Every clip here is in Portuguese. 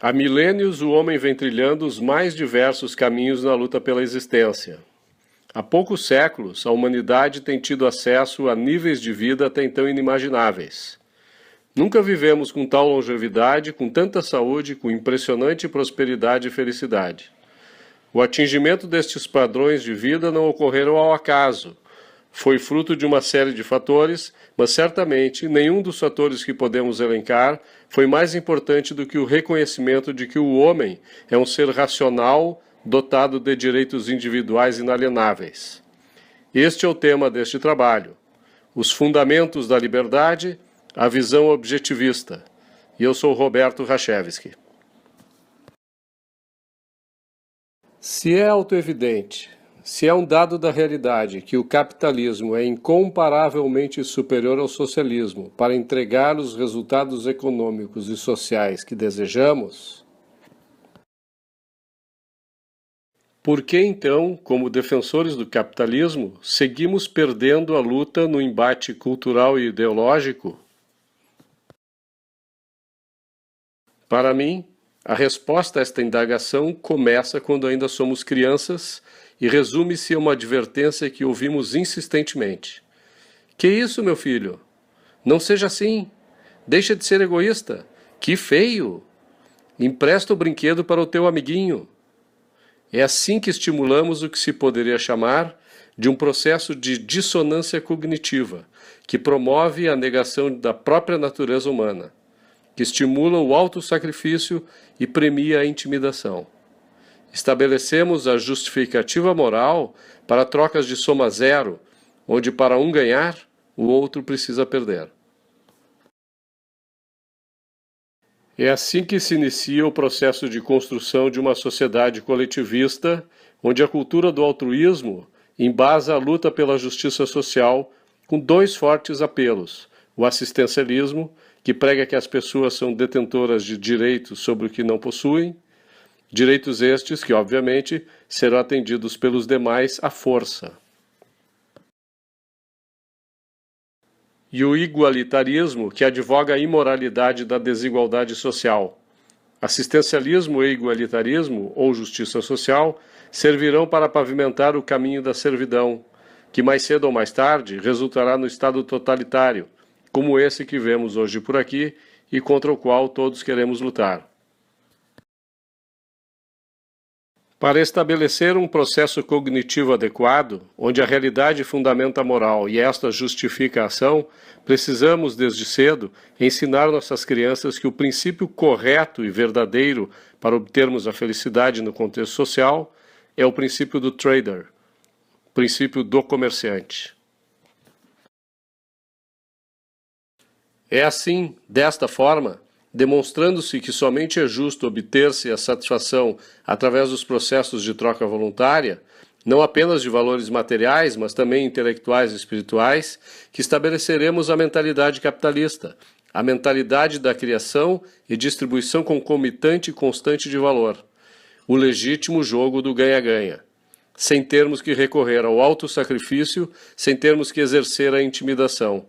Há milênios o homem vem trilhando os mais diversos caminhos na luta pela existência. Há poucos séculos, a humanidade tem tido acesso a níveis de vida até então inimagináveis. Nunca vivemos com tal longevidade, com tanta saúde, com impressionante prosperidade e felicidade. O atingimento destes padrões de vida não ocorreram ao acaso. Foi fruto de uma série de fatores, mas certamente nenhum dos fatores que podemos elencar foi mais importante do que o reconhecimento de que o homem é um ser racional, dotado de direitos individuais inalienáveis. Este é o tema deste trabalho: os fundamentos da liberdade, a visão objetivista. E eu sou Roberto Rachevski. Se é autoevidente, se é um dado da realidade que o capitalismo é incomparavelmente superior ao socialismo para entregar os resultados econômicos e sociais que desejamos, por que então, como defensores do capitalismo, seguimos perdendo a luta no embate cultural e ideológico? Para mim, a resposta a esta indagação começa quando ainda somos crianças e resume-se a uma advertência que ouvimos insistentemente. Que isso, meu filho? Não seja assim. Deixa de ser egoísta. Que feio! Empresta o brinquedo para o teu amiguinho. É assim que estimulamos o que se poderia chamar de um processo de dissonância cognitiva, que promove a negação da própria natureza humana, que estimula o autossacrifício e premia a intimidação. Estabelecemos a justificativa moral para trocas de soma zero, onde para um ganhar, o outro precisa perder. É assim que se inicia o processo de construção de uma sociedade coletivista, onde a cultura do altruísmo embasa a luta pela justiça social com dois fortes apelos: o assistencialismo, que prega que as pessoas são detentoras de direitos sobre o que não possuem, direitos estes que, obviamente, serão atendidos pelos demais à força. E o igualitarismo, que advoga a imoralidade da desigualdade social. Assistencialismo e igualitarismo, ou justiça social, servirão para pavimentar o caminho da servidão, que mais cedo ou mais tarde resultará no estado totalitário, como esse que vemos hoje por aqui e contra o qual todos queremos lutar. Para estabelecer um processo cognitivo adequado, onde a realidade fundamenta a moral e esta justifica a ação, precisamos, desde cedo, ensinar nossas crianças que o princípio correto e verdadeiro para obtermos a felicidade no contexto social é o princípio do trader, o princípio do comerciante. É assim, desta forma, demonstrando-se que somente é justo obter-se a satisfação através dos processos de troca voluntária, não apenas de valores materiais, mas também intelectuais e espirituais, que estabeleceremos a mentalidade capitalista, a mentalidade da criação e distribuição concomitante e constante de valor, o legítimo jogo do ganha-ganha, sem termos que recorrer ao autossacrifício, sem termos que exercer a intimidação.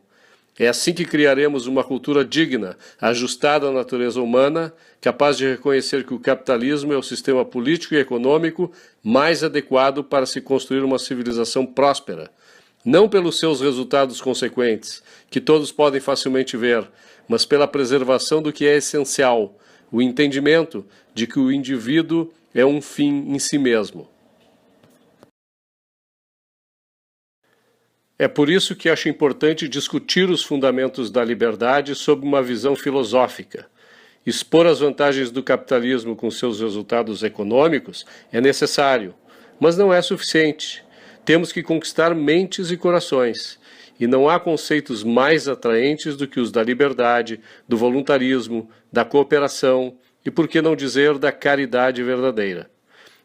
É assim que criaremos uma cultura digna, ajustada à natureza humana, capaz de reconhecer que o capitalismo é o sistema político e econômico mais adequado para se construir uma civilização próspera, não pelos seus resultados consequentes, que todos podem facilmente ver, mas pela preservação do que é essencial, o entendimento de que o indivíduo é um fim em si mesmo. É por isso que acho importante discutir os fundamentos da liberdade sob uma visão filosófica. Expor as vantagens do capitalismo com seus resultados econômicos é necessário, mas não é suficiente. Temos que conquistar mentes e corações, e não há conceitos mais atraentes do que os da liberdade, do voluntarismo, da cooperação e, por que não dizer, da caridade verdadeira.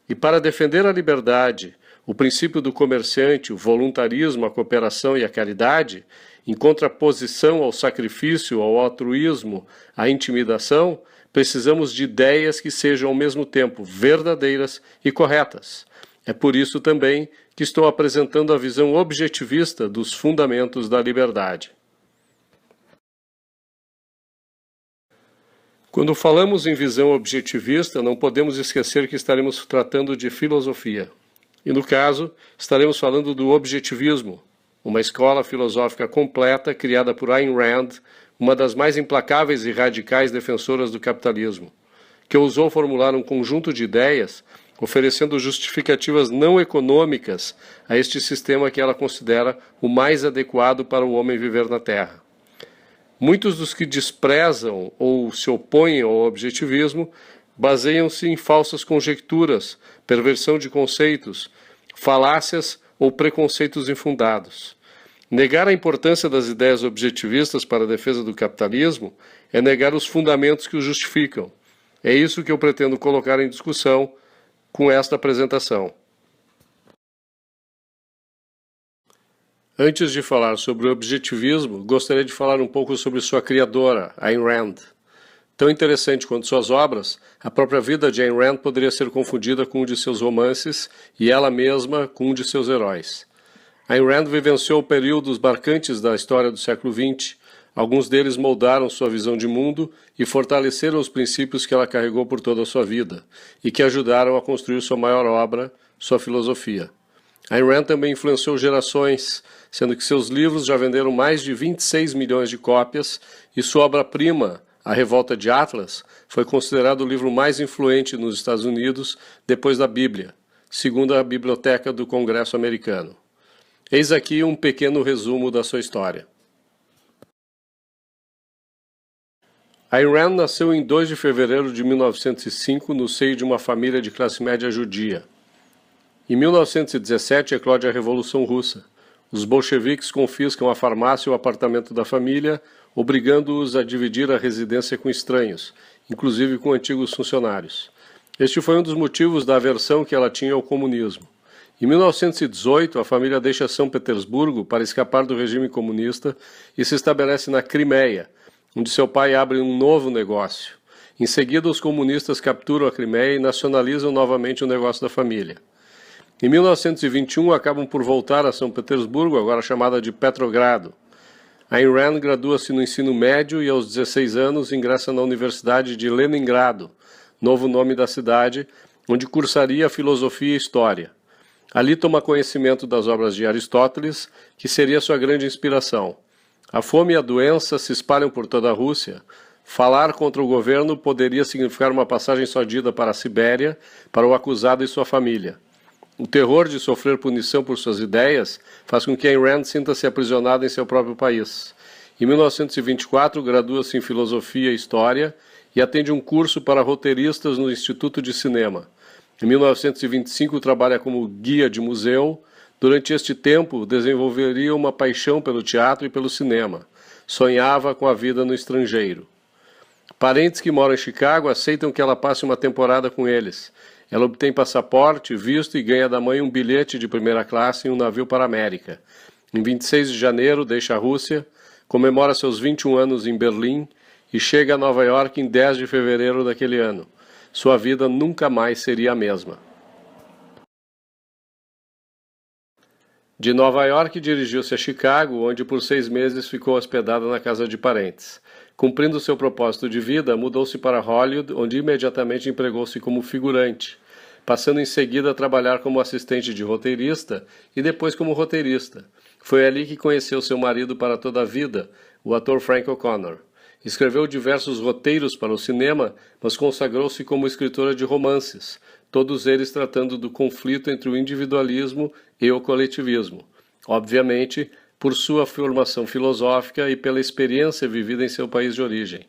E para defender a liberdade, o princípio do comerciante, o voluntarismo, a cooperação e a caridade, em contraposição ao sacrifício, ao altruísmo, à intimidação, precisamos de ideias que sejam ao mesmo tempo verdadeiras e corretas. É por isso também que estou apresentando a visão objetivista dos fundamentos da liberdade. Quando falamos em visão objetivista, não podemos esquecer que estaremos tratando de filosofia. E, no caso, estaremos falando do objetivismo, uma escola filosófica completa criada por Ayn Rand, uma das mais implacáveis e radicais defensoras do capitalismo, que ousou formular um conjunto de ideias oferecendo justificativas não econômicas a este sistema que ela considera o mais adequado para o homem viver na Terra. Muitos dos que desprezam ou se opõem ao objetivismo baseiam-se em falsas conjecturas, perversão de conceitos, falácias ou preconceitos infundados. Negar a importância das ideias objetivistas para a defesa do capitalismo é negar os fundamentos que o justificam. É isso que eu pretendo colocar em discussão com esta apresentação. Antes de falar sobre o objetivismo, gostaria de falar um pouco sobre sua criadora, Ayn Rand. Tão interessante quanto suas obras, a própria vida de Ayn Rand poderia ser confundida com um de seus romances e ela mesma com um de seus heróis. Ayn Rand vivenciou períodos marcantes da história do século XX. Alguns deles moldaram sua visão de mundo e fortaleceram os princípios que ela carregou por toda a sua vida e que ajudaram a construir sua maior obra, sua filosofia. Ayn Rand também influenciou gerações, sendo que seus livros já venderam mais de 26 milhões de cópias e sua obra-prima, A Revolta de Atlas, foi considerado o livro mais influente nos Estados Unidos depois da Bíblia, segundo a Biblioteca do Congresso Americano. Eis aqui um pequeno resumo da sua história. Ayn Rand nasceu em 2 de fevereiro de 1905 no seio de uma família de classe média judia. Em 1917 eclode a Revolução Russa. Os bolcheviques confiscam a farmácia e o apartamento da família, obrigando-os a dividir a residência com estranhos, inclusive com antigos funcionários. Este foi um dos motivos da aversão que ela tinha ao comunismo. Em 1918, a família deixa São Petersburgo para escapar do regime comunista e se estabelece na Crimeia, onde seu pai abre um novo negócio. Em seguida, os comunistas capturam a Crimeia e nacionalizam novamente o negócio da família. Em 1921, acabam por voltar a São Petersburgo, agora chamada de Petrogrado. Ayn Rand gradua-se no ensino médio e, aos 16 anos, ingressa na Universidade de Leningrado, novo nome da cidade, onde cursaria filosofia e história. Ali toma conhecimento das obras de Aristóteles, que seria sua grande inspiração. A fome e a doença se espalham por toda a Rússia. Falar contra o governo poderia significar uma passagem sordida para a Sibéria, para o acusado e sua família. O terror de sofrer punição por suas ideias faz com que Ayn Rand sinta-se aprisionada em seu próprio país. Em 1924, gradua-se em Filosofia e História e atende um curso para roteiristas no Instituto de Cinema. Em 1925, trabalha como guia de museu. Durante este tempo, desenvolveria uma paixão pelo teatro e pelo cinema. Sonhava com a vida no estrangeiro. Parentes que moram em Chicago aceitam que ela passe uma temporada com eles. Ela obtém passaporte, visto e ganha da mãe um bilhete de primeira classe em um navio para a América. Em 26 de janeiro, deixa a Rússia, comemora seus 21 anos em Berlim e chega a Nova York em 10 de fevereiro daquele ano. Sua vida nunca mais seria a mesma. De Nova York, dirigiu-se a Chicago, onde por 6 meses ficou hospedada na casa de parentes. Cumprindo seu propósito de vida, mudou-se para Hollywood, onde imediatamente empregou-se como figurante, passando em seguida a trabalhar como assistente de roteirista e depois como roteirista. Foi ali que conheceu seu marido para toda a vida, o ator Frank O'Connor. Escreveu diversos roteiros para o cinema, mas consagrou-se como escritora de romances, todos eles tratando do conflito entre o individualismo e o coletivismo. Obviamente, por sua formação filosófica e pela experiência vivida em seu país de origem.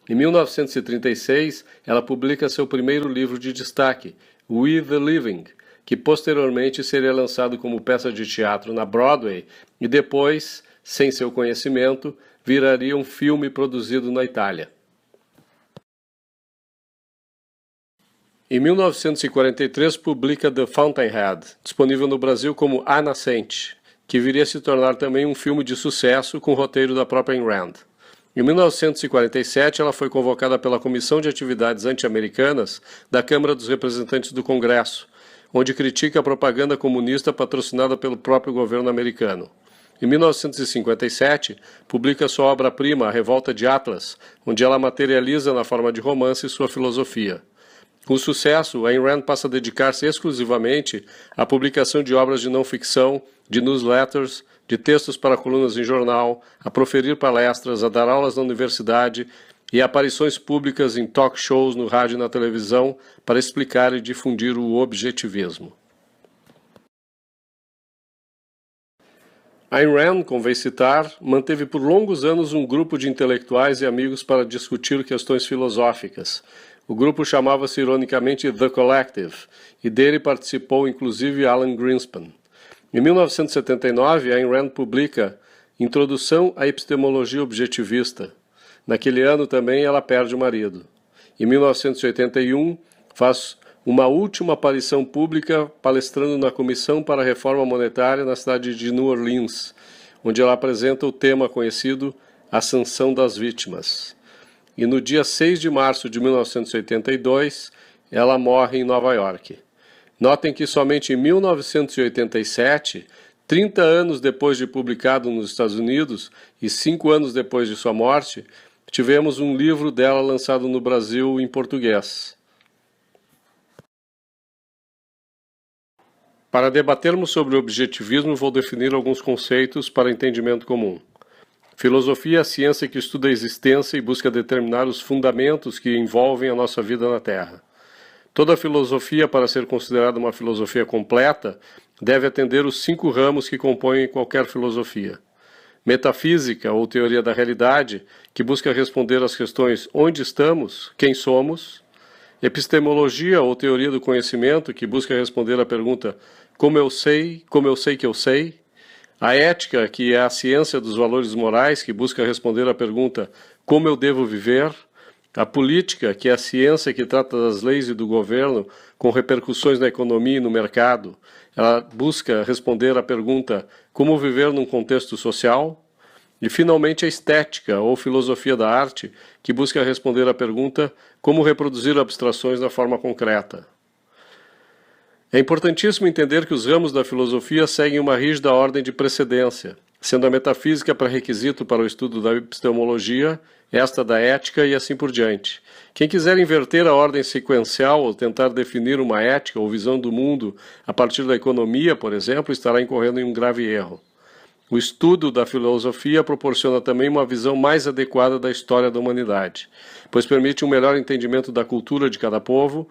Em 1936, ela publica seu primeiro livro de destaque, We the Living, que posteriormente seria lançado como peça de teatro na Broadway e depois, sem seu conhecimento, viraria um filme produzido na Itália. Em 1943, publica The Fountainhead, disponível no Brasil como A Nascente, que viria a se tornar também um filme de sucesso com o roteiro da própria Ayn Rand. Em 1947, ela foi convocada pela Comissão de Atividades Anti-Americanas da Câmara dos Representantes do Congresso, onde critica a propaganda comunista patrocinada pelo próprio governo americano. Em 1957, publica sua obra-prima, A Revolta de Atlas, onde ela materializa na forma de romance sua filosofia. Com sucesso, Ayn Rand passa a dedicar-se exclusivamente à publicação de obras de não-ficção, de newsletters, de textos para colunas em jornal, a proferir palestras, a dar aulas na universidade e aparições públicas em talk shows no rádio e na televisão para explicar e difundir o objetivismo. Ayn Rand, convém citar, manteve por longos anos um grupo de intelectuais e amigos para discutir questões filosóficas. O grupo chamava-se ironicamente The Collective, e dele participou inclusive Alan Greenspan. Em 1979, Ayn Rand publica Introdução à Epistemologia Objetivista. Naquele ano também ela perde o marido. Em 1981, faz uma última aparição pública palestrando na Comissão para a Reforma Monetária na cidade de New Orleans, onde ela apresenta o tema conhecido A Sanção das Vítimas. E no dia 6 de março de 1982, ela morre em Nova York. Notem que somente em 1987, 30 anos depois de publicado nos Estados Unidos e 5 anos depois de sua morte, tivemos um livro dela lançado no Brasil em português. Para debatermos sobre o objetivismo, vou definir alguns conceitos para entendimento comum. Filosofia é a ciência que estuda a existência e busca determinar os fundamentos que envolvem a nossa vida na Terra. Toda filosofia, para ser considerada uma filosofia completa, deve atender os 5 ramos que compõem qualquer filosofia. Metafísica, ou teoria da realidade, que busca responder às questões onde estamos, quem somos. Epistemologia, ou teoria do conhecimento, que busca responder à pergunta como eu sei que eu sei. A ética, que é a ciência dos valores morais, que busca responder à pergunta como eu devo viver. A política, que é a ciência que trata das leis e do governo com repercussões na economia e no mercado. Ela busca responder à pergunta como viver num contexto social. E, finalmente, a estética, ou filosofia da arte, que busca responder à pergunta como reproduzir abstrações da forma concreta. É importantíssimo entender que os ramos da filosofia seguem uma rígida ordem de precedência, sendo a metafísica pré-requisito para o estudo da epistemologia, esta da ética e assim por diante. Quem quiser inverter a ordem sequencial ou tentar definir uma ética ou visão do mundo a partir da economia, por exemplo, estará incorrendo em um grave erro. O estudo da filosofia proporciona também uma visão mais adequada da história da humanidade, pois permite um melhor entendimento da cultura de cada povo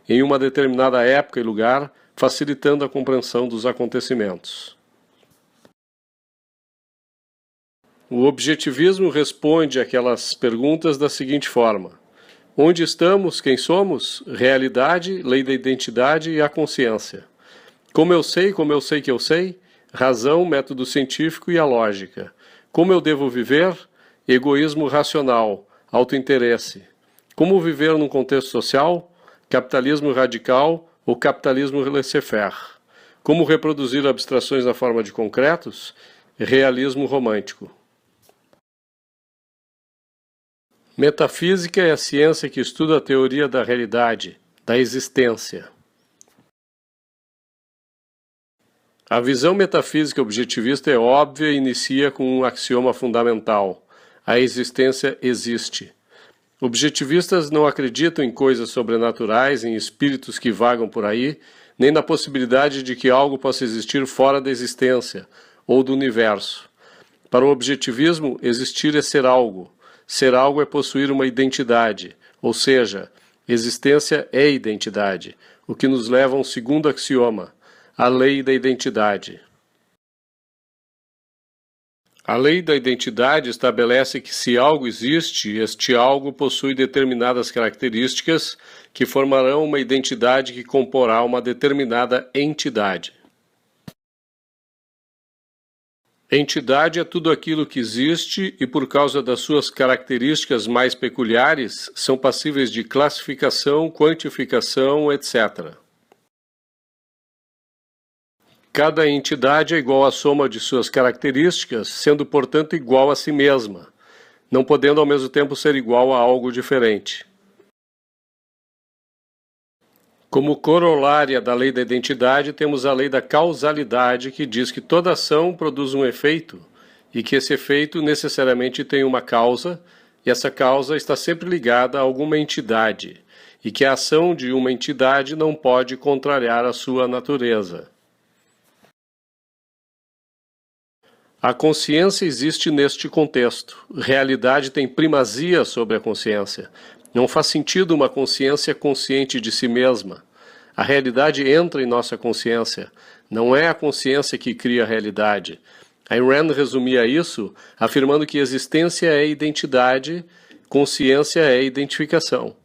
em uma determinada época e lugar, facilitando a compreensão dos acontecimentos. O objetivismo responde àquelas perguntas da seguinte forma: onde estamos, quem somos, realidade, lei da identidade e a consciência. Como eu sei que eu sei, razão, método científico e a lógica. Como eu devo viver, egoísmo racional, autointeresse. Como viver num contexto social, capitalismo radical ou capitalismo laissez-faire. Como reproduzir abstrações na forma de concretos, realismo romântico. Metafísica é a ciência que estuda a teoria da realidade, da existência. A visão metafísica objetivista é óbvia e inicia com um axioma fundamental: a existência existe. Objetivistas não acreditam em coisas sobrenaturais, em espíritos que vagam por aí, nem na possibilidade de que algo possa existir fora da existência ou do universo. Para o objetivismo, existir é ser algo. Ser algo é possuir uma identidade, ou seja, existência é identidade, o que nos leva a um segundo axioma: a lei da identidade. A lei da identidade estabelece que se algo existe, este algo possui determinadas características que formarão uma identidade que comporá uma determinada entidade. Entidade é tudo aquilo que existe e, por causa das suas características mais peculiares, são passíveis de classificação, quantificação, etc. Cada entidade é igual à soma de suas características, sendo, portanto, igual a si mesma, não podendo ao mesmo tempo ser igual a algo diferente. Como corolária da lei da identidade, temos a lei da causalidade, que diz que toda ação produz um efeito e que esse efeito necessariamente tem uma causa, e essa causa está sempre ligada a alguma entidade, e que a ação de uma entidade não pode contrariar a sua natureza. A consciência existe neste contexto. Realidade tem primazia sobre a consciência. Não faz sentido uma consciência consciente de si mesma. A realidade entra em nossa consciência. Não é a consciência que cria a realidade. Ayn Rand resumia isso afirmando que existência é identidade, consciência é identificação.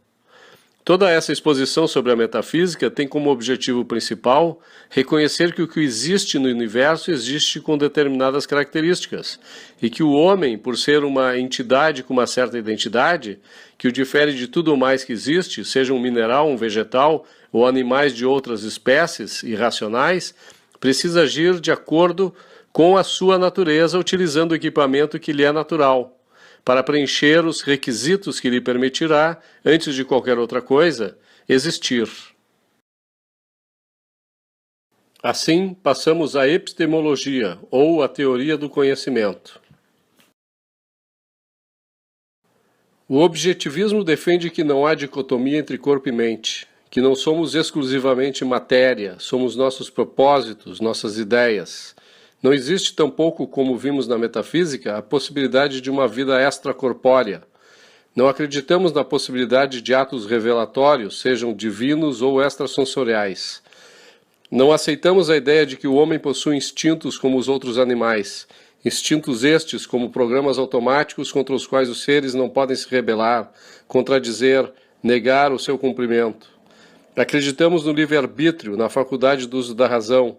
Toda essa exposição sobre a metafísica tem como objetivo principal reconhecer que o que existe no universo existe com determinadas características e que o homem, por ser uma entidade com uma certa identidade, que o difere de tudo mais que existe, seja um mineral, um vegetal ou animais de outras espécies irracionais, precisa agir de acordo com a sua natureza utilizando o equipamento que lhe é natural, para preencher os requisitos que lhe permitirá, antes de qualquer outra coisa, existir. Assim, passamos à epistemologia, ou a teoria do conhecimento. O objetivismo defende que não há dicotomia entre corpo e mente, que não somos exclusivamente matéria, somos nossos propósitos, nossas ideias. Não existe tampouco, como vimos na metafísica, a possibilidade de uma vida extracorpórea. Não acreditamos na possibilidade de atos revelatórios, sejam divinos ou extrasensoriais. Não aceitamos a ideia de que o homem possui instintos como os outros animais, instintos estes como programas automáticos contra os quais os seres não podem se rebelar, contradizer, negar o seu cumprimento. Acreditamos no livre-arbítrio, na faculdade do uso da razão.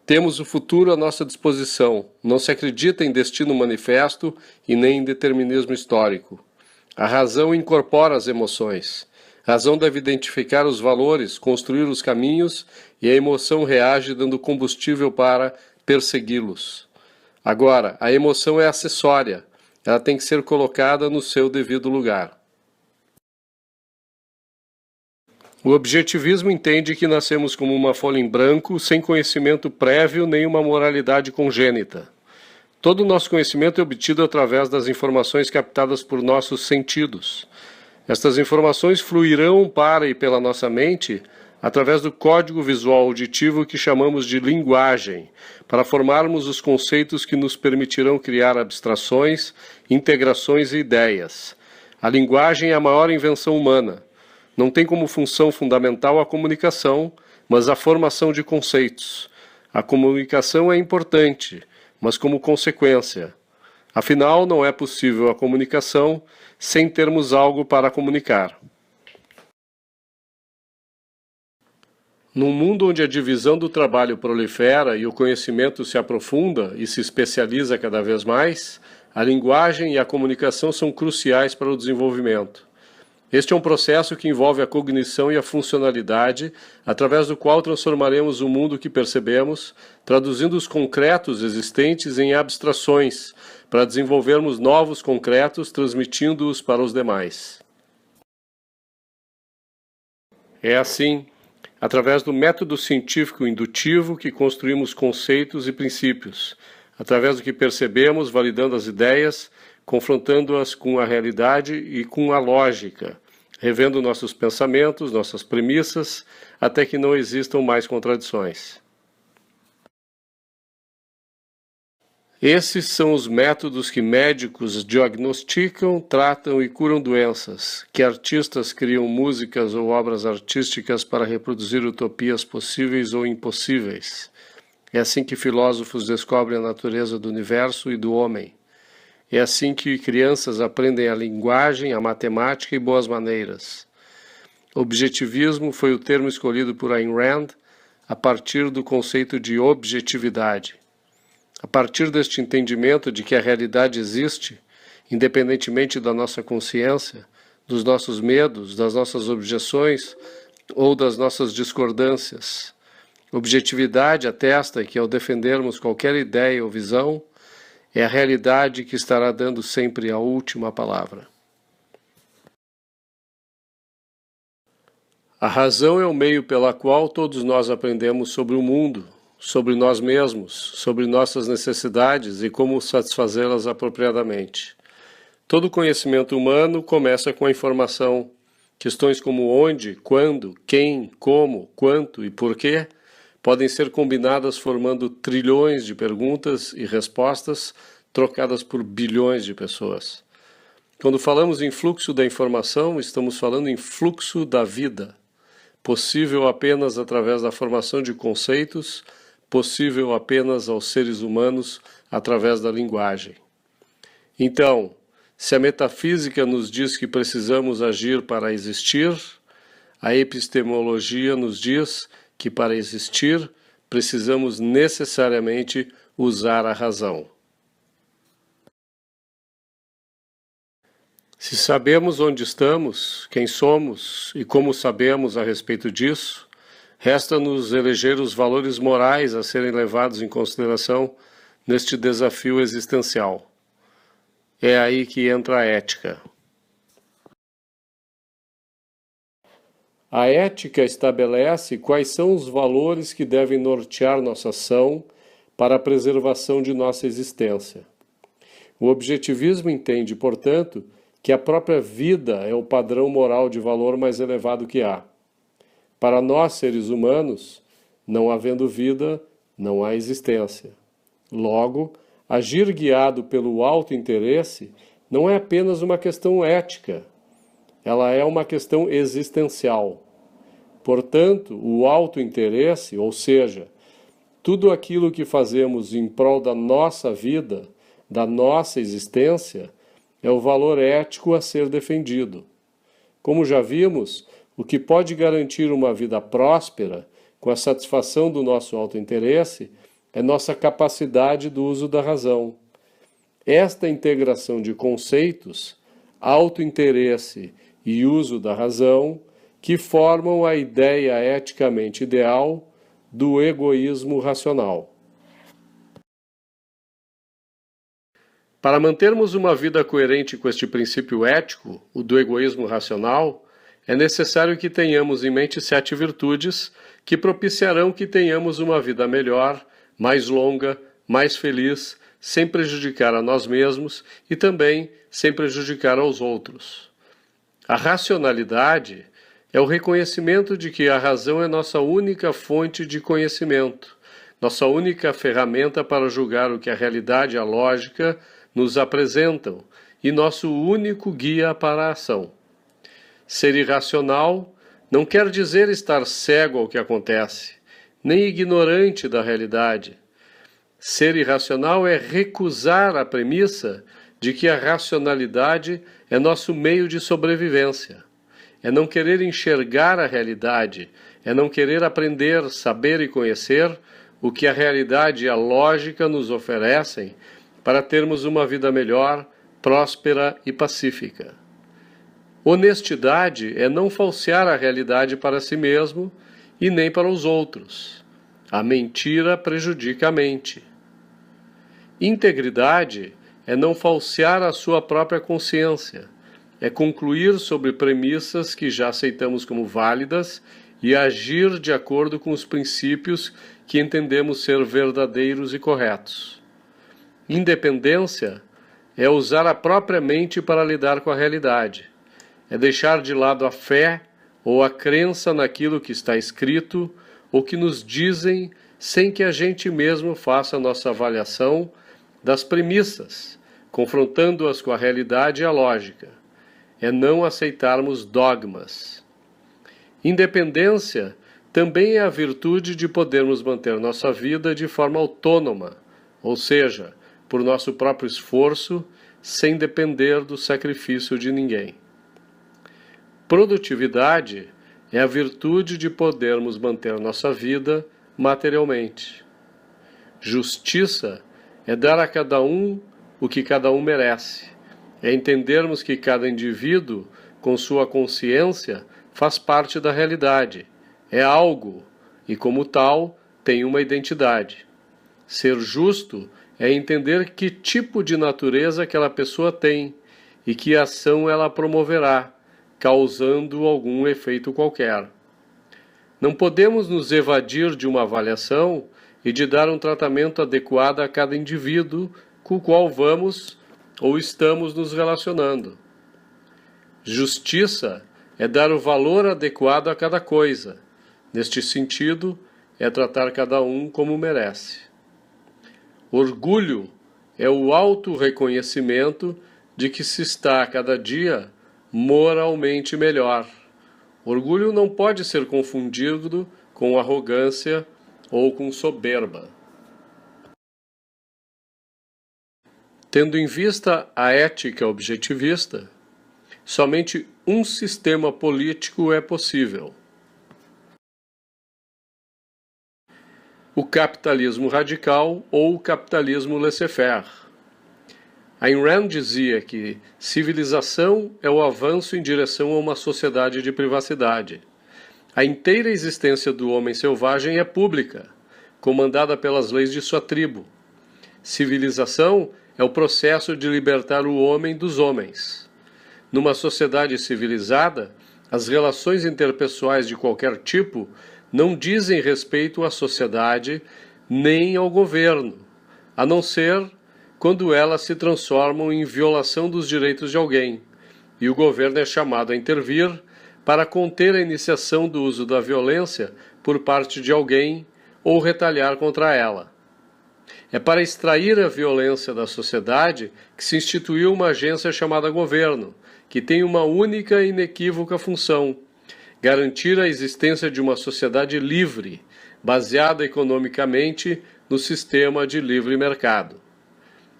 Temos o futuro à nossa disposição. Não se acredita em destino manifesto e nem em determinismo histórico. A razão incorpora as emoções. A razão deve identificar os valores, construir os caminhos e a emoção reage dando combustível para persegui-los. Agora, a emoção é acessória. Ela tem que ser colocada no seu devido lugar. O objetivismo entende que nascemos como uma folha em branco, sem conhecimento prévio nem uma moralidade congênita. Todo o nosso conhecimento é obtido através das informações captadas por nossos sentidos. Estas informações fluirão para e pela nossa mente através do código visual auditivo que chamamos de linguagem, para formarmos os conceitos que nos permitirão criar abstrações, integrações e ideias. A linguagem é a maior invenção humana. Não tem como função fundamental a comunicação, mas a formação de conceitos. A comunicação é importante, mas como consequência. Afinal, não é possível a comunicação sem termos algo para comunicar. Num mundo onde a divisão do trabalho prolifera e o conhecimento se aprofunda e se especializa cada vez mais, a linguagem e a comunicação são cruciais para o desenvolvimento. Este é um processo que envolve a cognição e a funcionalidade, através do qual transformaremos o mundo que percebemos, traduzindo os concretos existentes em abstrações, para desenvolvermos novos concretos, transmitindo-os para os demais. É assim, através do método científico indutivo, que construímos conceitos e princípios, através do que percebemos, validando as ideias, confrontando-as com a realidade e com a lógica, revendo nossos pensamentos, nossas premissas, até que não existam mais contradições. Esses são os métodos que médicos diagnosticam, tratam e curam doenças, que artistas criam músicas ou obras artísticas para reproduzir utopias possíveis ou impossíveis. É assim que filósofos descobrem a natureza do universo e do homem. É assim que crianças aprendem a linguagem, a matemática e boas maneiras. Objetivismo foi o termo escolhido por Ayn Rand a partir do conceito de objetividade. A partir deste entendimento de que a realidade existe, independentemente da nossa consciência, dos nossos medos, das nossas objeções ou das nossas discordâncias. Objetividade atesta que, ao defendermos qualquer ideia ou visão, é a realidade que estará dando sempre a última palavra. A razão é o meio pela qual todos nós aprendemos sobre o mundo, sobre nós mesmos, sobre nossas necessidades e como satisfazê-las apropriadamente. Todo conhecimento humano começa com a informação. Questões como onde, quando, quem, como, quanto e porquê podem ser combinadas formando trilhões de perguntas e respostas trocadas por bilhões de pessoas. Quando falamos em fluxo da informação, estamos falando em fluxo da vida, possível apenas através da formação de conceitos, possível apenas aos seres humanos através da linguagem. Então, se a metafísica nos diz que precisamos agir para existir, a epistemologia nos diz que para existir precisamos necessariamente usar a razão. Se sabemos onde estamos, quem somos e como sabemos a respeito disso, resta-nos eleger os valores morais a serem levados em consideração neste desafio existencial. É aí que entra a ética. A ética estabelece quais são os valores que devem nortear nossa ação para a preservação de nossa existência. O objetivismo entende, portanto, que a própria vida é o padrão moral de valor mais elevado que há. Para nós, seres humanos, não havendo vida, não há existência. Logo, agir guiado pelo auto-interesse não é apenas uma questão ética, ela é uma questão existencial. Portanto, o auto-interesse, ou seja, tudo aquilo que fazemos em prol da nossa vida, da nossa existência, é o valor ético a ser defendido. Como já vimos, o que pode garantir uma vida próspera, com a satisfação do nosso auto-interesse, é nossa capacidade do uso da razão. Esta integração de conceitos, auto-interesse e uso da razão, que formam a ideia eticamente ideal do egoísmo racional. Para mantermos uma vida coerente com este princípio ético, o do egoísmo racional, é necessário que tenhamos em mente 7 virtudes que propiciarão que tenhamos uma vida melhor, mais longa, mais feliz, sem prejudicar a nós mesmos e também sem prejudicar aos outros. A racionalidade é o reconhecimento de que a razão é nossa única fonte de conhecimento, nossa única ferramenta para julgar o que a realidade e a lógica nos apresentam e nosso único guia para a ação. Ser irracional não quer dizer estar cego ao que acontece, nem ignorante da realidade. Ser irracional é recusar a premissa de que a racionalidade é nosso meio de sobrevivência. É não querer enxergar a realidade, é não querer aprender, saber e conhecer o que a realidade e a lógica nos oferecem para termos uma vida melhor, próspera e pacífica. Honestidade é não falsear a realidade para si mesmo e nem para os outros. A mentira prejudica a mente. Integridade é não falsear a sua própria consciência, é concluir sobre premissas que já aceitamos como válidas e agir de acordo com os princípios que entendemos ser verdadeiros e corretos. Independência é usar a própria mente para lidar com a realidade, é deixar de lado a fé ou a crença naquilo que está escrito ou que nos dizem sem que a gente mesmo faça a nossa avaliação das premissas, confrontando-as com a realidade e a lógica. É não aceitarmos dogmas. Independência também é a virtude de podermos manter nossa vida de forma autônoma, ou seja, por nosso próprio esforço, sem depender do sacrifício de ninguém. Produtividade é a virtude de podermos manter nossa vida materialmente. Justiça é dar a cada um o que cada um merece. É entendermos que cada indivíduo, com sua consciência, faz parte da realidade, é algo e, como tal, tem uma identidade. Ser justo é entender que tipo de natureza aquela pessoa tem e que ação ela promoverá, causando algum efeito qualquer. Não podemos nos evadir de uma avaliação e de dar um tratamento adequado a cada indivíduo com o qual vamos ou estamos nos relacionando. Justiça é dar o valor adequado a cada coisa. Neste sentido, é tratar cada um como merece. Orgulho é o auto-reconhecimento de que se está a cada dia moralmente melhor. Orgulho não pode ser confundido com arrogância ou com soberba. Tendo em vista a ética objetivista, somente um sistema político é possível: o capitalismo radical ou o capitalismo laissez-faire. Ayn Rand dizia que civilização é o avanço em direção a uma sociedade de privacidade. A inteira existência do homem selvagem é pública, comandada pelas leis de sua tribo. Civilização é o processo de libertar o homem dos homens. Numa sociedade civilizada, as relações interpessoais de qualquer tipo não dizem respeito à sociedade nem ao governo, a não ser quando elas se transformam em violação dos direitos de alguém, e o governo é chamado a intervir para conter a iniciação do uso da violência por parte de alguém ou retaliar contra ela. É para extrair a violência da sociedade que se instituiu uma agência chamada governo, que tem uma única e inequívoca função: garantir a existência de uma sociedade livre, baseada economicamente no sistema de livre mercado.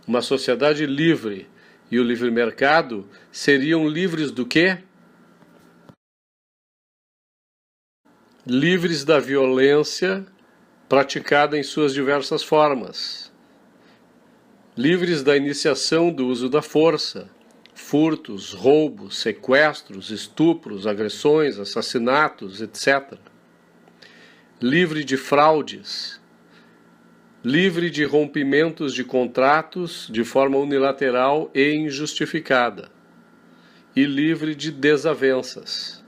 Uma sociedade livre e o livre mercado seriam livres do quê? Livres da violência praticada em suas diversas formas. Livres da iniciação do uso da força, furtos, roubos, sequestros, estupros, agressões, assassinatos, etc. Livre de fraudes, livre de rompimentos de contratos de forma unilateral e injustificada, e livre de desavenças.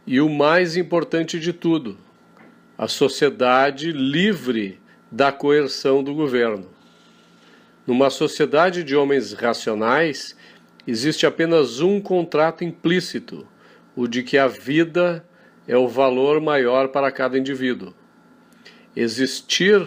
E o mais importante de tudo, a sociedade livre da coerção do governo. Numa sociedade de homens racionais, existe apenas um contrato implícito, o de que a vida é o valor maior para cada indivíduo. Existir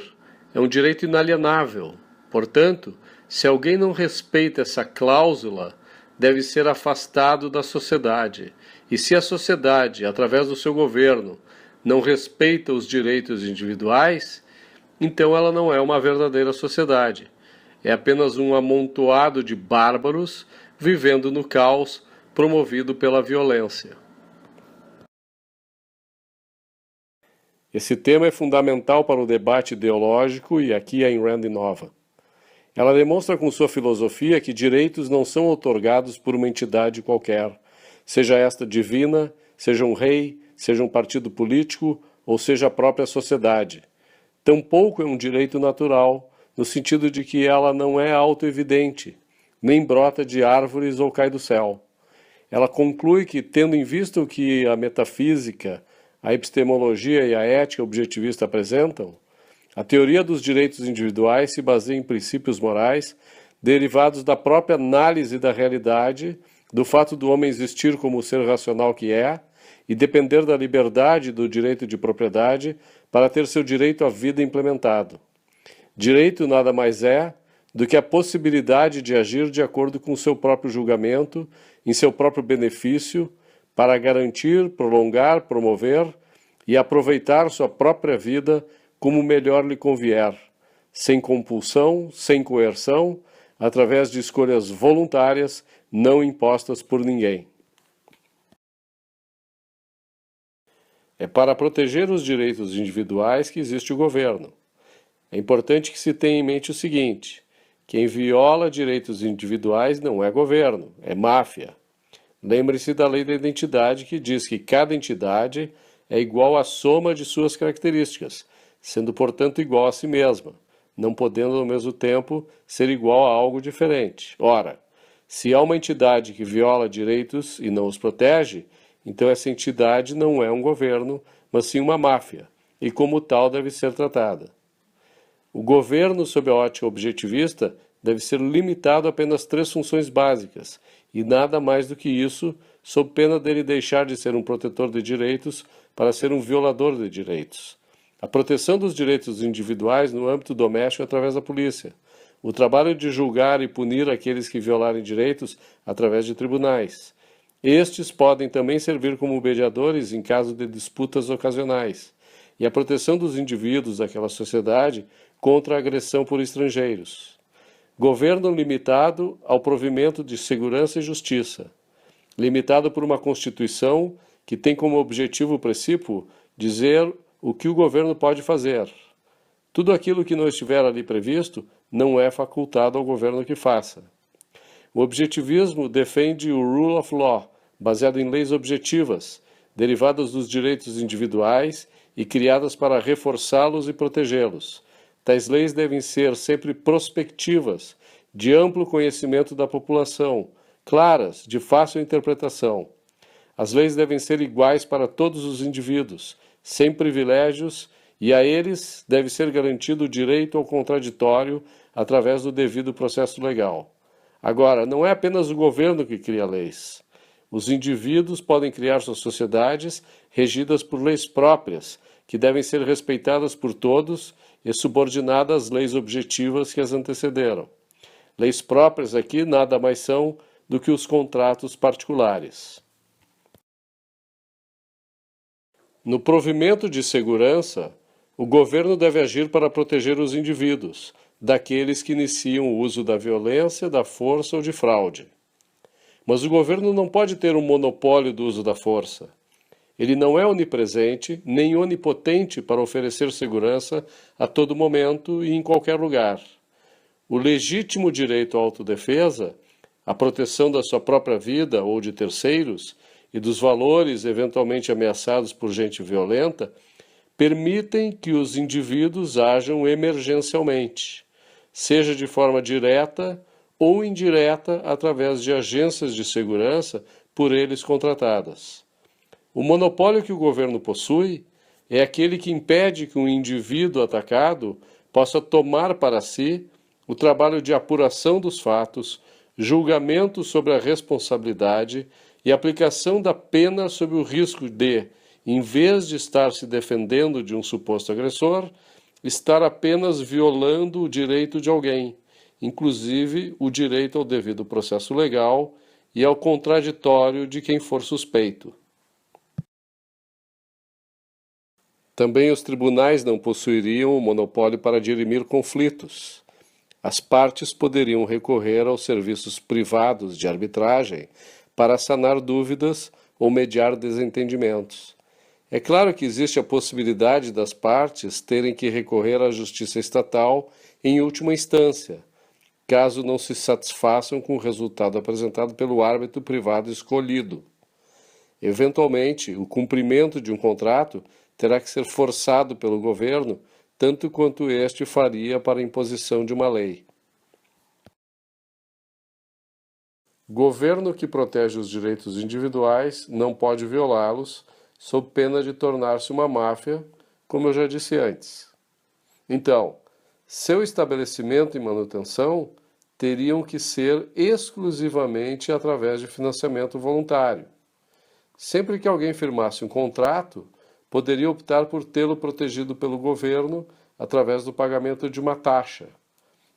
é um direito inalienável. Portanto, se alguém não respeita essa cláusula, deve ser afastado da sociedade. E se a sociedade, através do seu governo, não respeita os direitos individuais, então ela não é uma verdadeira sociedade. É apenas um amontoado de bárbaros vivendo no caos promovido pela violência. Esse tema é fundamental para o debate ideológico e aqui Ayn Rand inova. Ela demonstra com sua filosofia que direitos não são outorgados por uma entidade qualquer, seja esta divina, seja um rei, seja um partido político ou seja a própria sociedade. Tampouco é um direito natural, no sentido de que ela não é autoevidente, nem brota de árvores ou cai do céu. Ela conclui que, tendo em vista o que a metafísica, a epistemologia e a ética objetivista apresentam, a teoria dos direitos individuais se baseia em princípios morais derivados da própria análise da realidade, do fato do homem existir como o ser racional que é e depender da liberdade do direito de propriedade para ter seu direito à vida implementado. Direito nada mais é do que a possibilidade de agir de acordo com o seu próprio julgamento, em seu próprio benefício, para garantir, prolongar, promover e aproveitar sua própria vida como melhor lhe convier, sem compulsão, sem coerção, através de escolhas voluntárias não impostas por ninguém. É para proteger os direitos individuais que existe o governo. É importante que se tenha em mente o seguinte: quem viola direitos individuais não é governo, é máfia. Lembre-se da lei da identidade, que diz que cada entidade é igual à soma de suas características, sendo, portanto, igual a si mesma, não podendo, ao mesmo tempo, ser igual a algo diferente. Ora, Se há uma entidade que viola direitos e não os protege, então essa entidade não é um governo, mas sim uma máfia, e como tal deve ser tratada. O governo, sob a ótica objetivista, deve ser limitado a apenas 3 funções básicas, e nada mais do que isso, sob pena dele deixar de ser um protetor de direitos para ser um violador de direitos. A proteção dos direitos individuais no âmbito doméstico através da polícia. O trabalho de julgar e punir aqueles que violarem direitos através de tribunais. Estes podem também servir como mediadores em caso de disputas ocasionais. E a proteção dos indivíduos daquela sociedade contra a agressão por estrangeiros. Governo limitado ao provimento de segurança e justiça. Limitado por uma Constituição que tem como objetivo princípio dizer o que o governo pode fazer. Tudo aquilo que não estiver ali previsto não é facultado ao governo que faça. O objetivismo defende o rule of law, baseado em leis objetivas, derivadas dos direitos individuais e criadas para reforçá-los e protegê-los. Tais leis devem ser sempre prospectivas, de amplo conhecimento da população, claras, de fácil interpretação. As leis devem ser iguais para todos os indivíduos, sem privilégios, e a eles deve ser garantido o direito ao contraditório através do devido processo legal. Agora, não é apenas o governo que cria leis. Os indivíduos podem criar suas sociedades regidas por leis próprias, que devem ser respeitadas por todos e subordinadas às leis objetivas que as antecederam. Leis próprias aqui nada mais são do que os contratos particulares. No provimento de segurança, o governo deve agir para proteger os indivíduos daqueles que iniciam o uso da violência, da força ou de fraude. Mas o governo não pode ter um monopólio do uso da força. Ele não é onipresente nem onipotente para oferecer segurança a todo momento e em qualquer lugar. O legítimo direito à autodefesa, a proteção da sua própria vida ou de terceiros e dos valores eventualmente ameaçados por gente violenta, permitem que os indivíduos ajam emergencialmente, seja de forma direta ou indireta através de agências de segurança por eles contratadas. O monopólio que o governo possui é aquele que impede que um indivíduo atacado possa tomar para si o trabalho de apuração dos fatos, julgamento sobre a responsabilidade e aplicação da pena sob o risco de, em vez de estar se defendendo de um suposto agressor, estar apenas violando o direito de alguém, inclusive o direito ao devido processo legal e ao contraditório de quem for suspeito. Também os tribunais não possuiriam o monopólio para dirimir conflitos. As partes poderiam recorrer aos serviços privados de arbitragem para sanar dúvidas ou mediar desentendimentos. É claro que existe a possibilidade das partes terem que recorrer à justiça estatal em última instância, caso não se satisfaçam com o resultado apresentado pelo árbitro privado escolhido. Eventualmente, o cumprimento de um contrato terá que ser forçado pelo governo, tanto quanto este faria para a imposição de uma lei. Governo que protege os direitos individuais não pode violá-los, sob pena de tornar-se uma máfia, como eu já disse antes. Então, seu estabelecimento e manutenção teriam que ser exclusivamente através de financiamento voluntário. Sempre que alguém firmasse um contrato, poderia optar por tê-lo protegido pelo governo através do pagamento de uma taxa.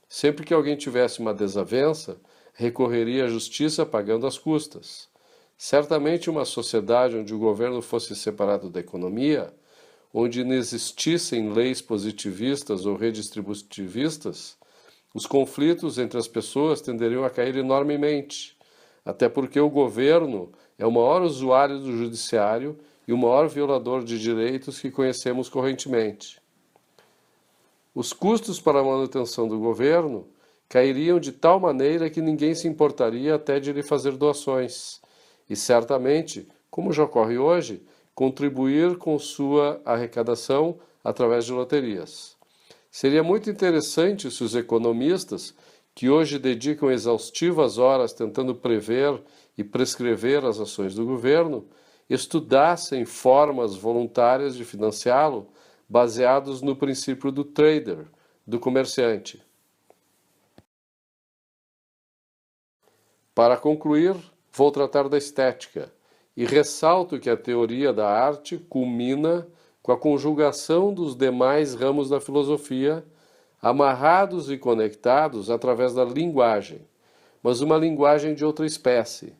Sempre que alguém tivesse uma desavença, recorreria à justiça pagando as custas. Certamente uma sociedade onde o governo fosse separado da economia, onde não existissem leis positivistas ou redistributivistas, os conflitos entre as pessoas tenderiam a cair enormemente, até porque o governo é o maior usuário do judiciário e o maior violador de direitos que conhecemos correntemente. Os custos para a manutenção do governo cairiam de tal maneira que ninguém se importaria até de lhe fazer doações, e certamente, como já ocorre hoje, contribuir com sua arrecadação através de loterias. Seria muito interessante se os economistas que hoje dedicam exaustivas horas tentando prever e prescrever as ações do governo, estudassem formas voluntárias de financiá-lo, baseados no princípio do trader, do comerciante. Para concluir, vou tratar da estética e ressalto que a teoria da arte culmina com a conjugação dos demais ramos da filosofia, amarrados e conectados através da linguagem, mas uma linguagem de outra espécie.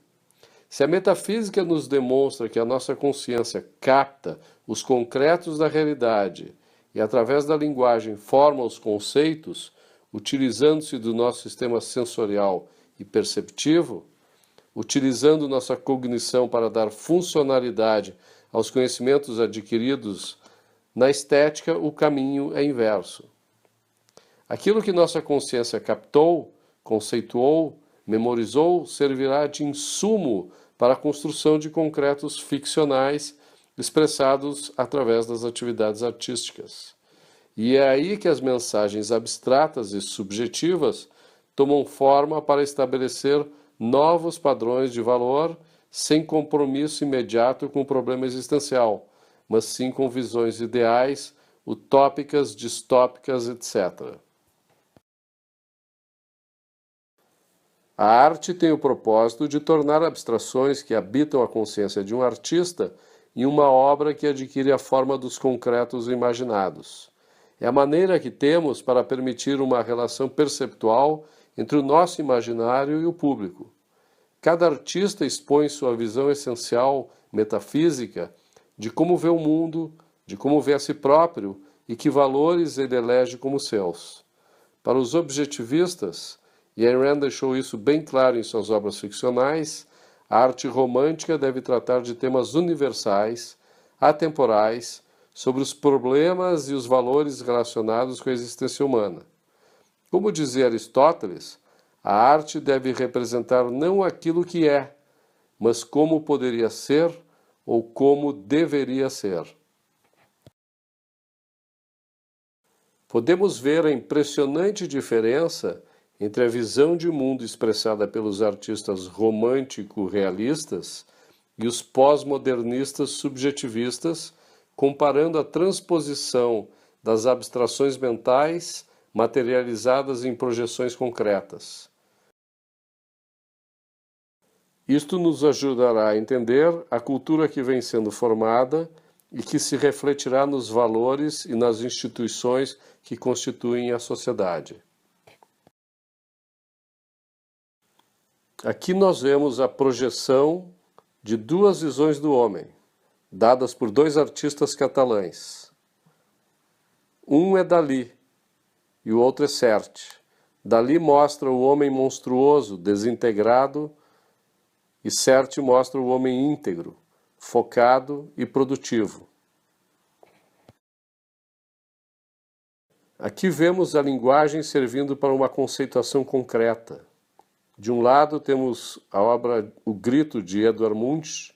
Se a metafísica nos demonstra que a nossa consciência capta os concretos da realidade e, através da linguagem, forma os conceitos, utilizando-se do nosso sistema sensorial e perceptivo, utilizando nossa cognição para dar funcionalidade aos conhecimentos adquiridos, na estética o caminho é inverso. Aquilo que nossa consciência captou, conceituou, memorizou, servirá de insumo para a construção de concretos ficcionais expressados através das atividades artísticas. E é aí que as mensagens abstratas e subjetivas tomam forma para estabelecer novos padrões de valor sem compromisso imediato com o problema existencial, mas sim com visões ideais, utópicas, distópicas, etc. A arte tem o propósito de tornar abstrações que habitam a consciência de um artista em uma obra que adquire a forma dos concretos imaginados. É a maneira que temos para permitir uma relação perceptual entre o nosso imaginário e o público. Cada artista expõe sua visão essencial, metafísica, de como vê o mundo, de como vê a si próprio e que valores ele elege como seus. Para os objetivistas, e Ayn Rand deixou isso bem claro em suas obras ficcionais, a arte romântica deve tratar de temas universais, atemporais, sobre os problemas e os valores relacionados com a existência humana. Como dizia Aristóteles, a arte deve representar não aquilo que é, mas como poderia ser ou como deveria ser. Podemos ver a impressionante diferença entre a visão de mundo expressada pelos artistas romântico-realistas e os pós-modernistas subjetivistas, comparando a transposição das abstrações mentais materializadas em projeções concretas. Isto nos ajudará a entender a cultura que vem sendo formada e que se refletirá nos valores e nas instituições que constituem a sociedade. Aqui nós vemos a projeção de duas visões do homem, dadas por dois artistas catalães. Um é Dalí e o outro é Serge. Dalí mostra o homem monstruoso, desintegrado, e Serge mostra o homem íntegro, focado e produtivo. Aqui vemos a linguagem servindo para uma conceituação concreta. De um lado temos a obra O Grito, de Edvard Munch,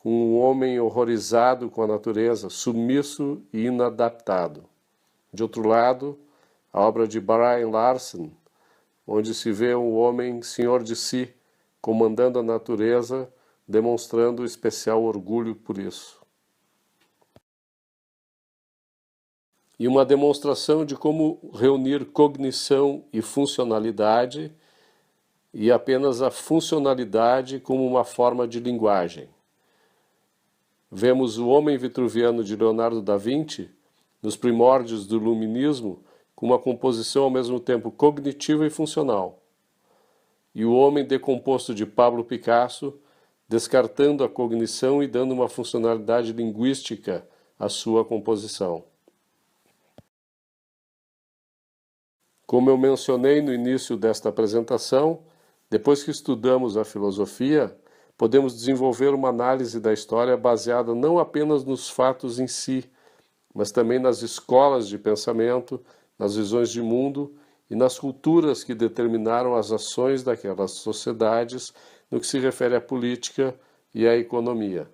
com um homem horrorizado com a natureza, submisso e inadaptado. De outro lado, a obra de Brian Larson, onde se vê um homem senhor de si, comandando a natureza, demonstrando especial orgulho por isso. E uma demonstração de como reunir cognição e funcionalidade, e apenas a funcionalidade como uma forma de linguagem. Vemos o Homem Vitruviano de Leonardo da Vinci, nos primórdios do Iluminismo, com uma composição ao mesmo tempo cognitiva e funcional. E o Homem Decomposto de Pablo Picasso, descartando a cognição e dando uma funcionalidade linguística à sua composição. Como eu mencionei no início desta apresentação, depois que estudamos a filosofia, podemos desenvolver uma análise da história baseada não apenas nos fatos em si, mas também nas escolas de pensamento, nas visões de mundo e nas culturas que determinaram as ações daquelas sociedades no que se refere à política e à economia.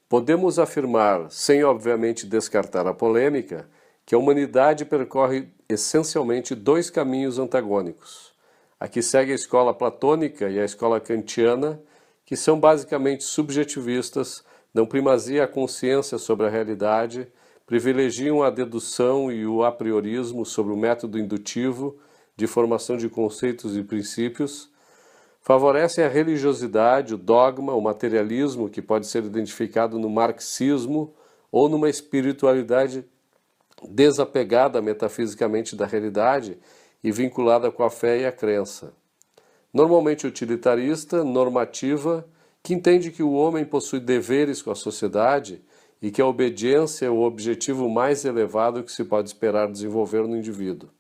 Podemos afirmar, sem obviamente descartar a polêmica, que a humanidade percorre essencialmente dois caminhos antagônicos. A que segue a escola platônica e a escola kantiana, que são basicamente subjetivistas, dão primazia à consciência sobre a realidade, privilegiam a dedução e o apriorismo sobre o método indutivo de formação de conceitos e princípios, favorecem a religiosidade, o dogma, o materialismo, que pode ser identificado no marxismo ou numa espiritualidade desapegada metafisicamente da realidade e vinculada com a fé e a crença. Normalmente utilitarista, normativa, que entende que o homem possui deveres com a sociedade e que a obediência é o objetivo mais elevado que se pode esperar desenvolver no indivíduo.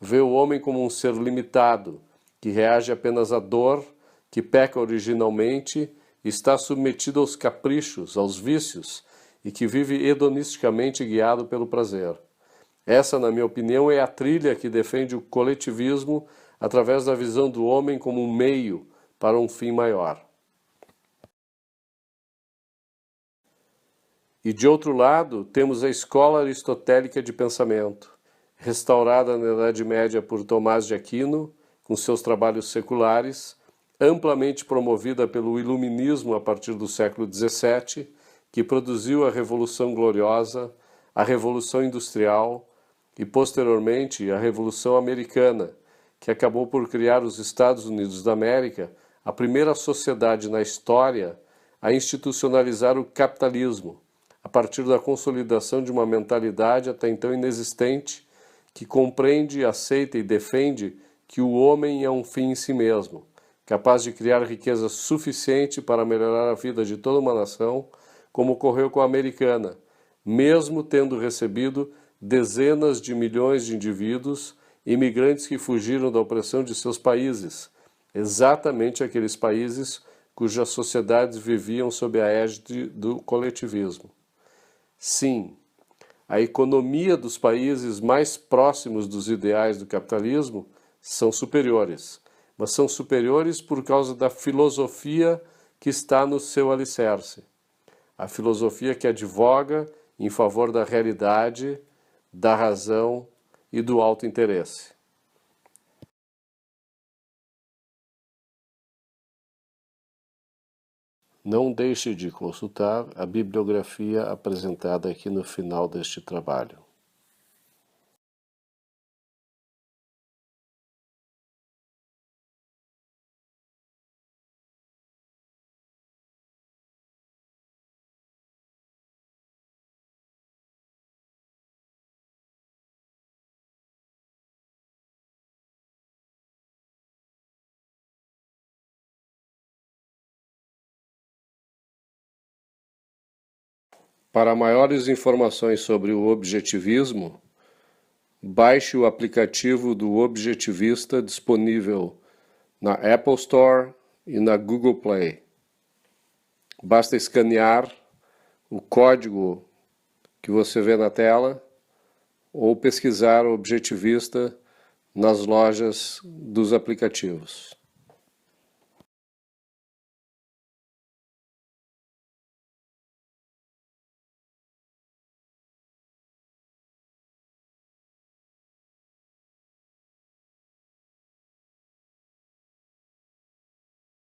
Vê o homem como um ser limitado, que reage apenas à dor, que peca originalmente, está submetido aos caprichos, aos vícios, e que vive hedonisticamente guiado pelo prazer. Essa, na minha opinião, é a trilha que defende o coletivismo através da visão do homem como um meio para um fim maior. E de outro lado, temos a escola aristotélica de pensamento, restaurada na Idade Média por Tomás de Aquino, com seus trabalhos seculares, amplamente promovida pelo Iluminismo a partir do século XVII, que produziu a Revolução Gloriosa, a Revolução Industrial e, posteriormente, a Revolução Americana, que acabou por criar os Estados Unidos da América, a primeira sociedade na história a institucionalizar o capitalismo, a partir da consolidação de uma mentalidade até então inexistente, que compreende, aceita e defende que o homem é um fim em si mesmo, capaz de criar riqueza suficiente para melhorar a vida de toda uma nação, como ocorreu com a americana, mesmo tendo recebido dezenas de milhões de indivíduos, imigrantes que fugiram da opressão de seus países, exatamente aqueles países cujas sociedades viviam sob a égide do coletivismo. Sim, a economia dos países mais próximos dos ideais do capitalismo são superiores, mas são superiores por causa da filosofia que está no seu alicerce. A filosofia que advoga em favor da realidade, da razão e do auto-interesse. Não deixe de consultar a bibliografia apresentada aqui no final deste trabalho. Para maiores informações sobre o objetivismo, baixe o aplicativo do Objetivista disponível na Apple Store e na Google Play. Basta escanear o código que você vê na tela ou pesquisar Objetivista nas lojas dos aplicativos.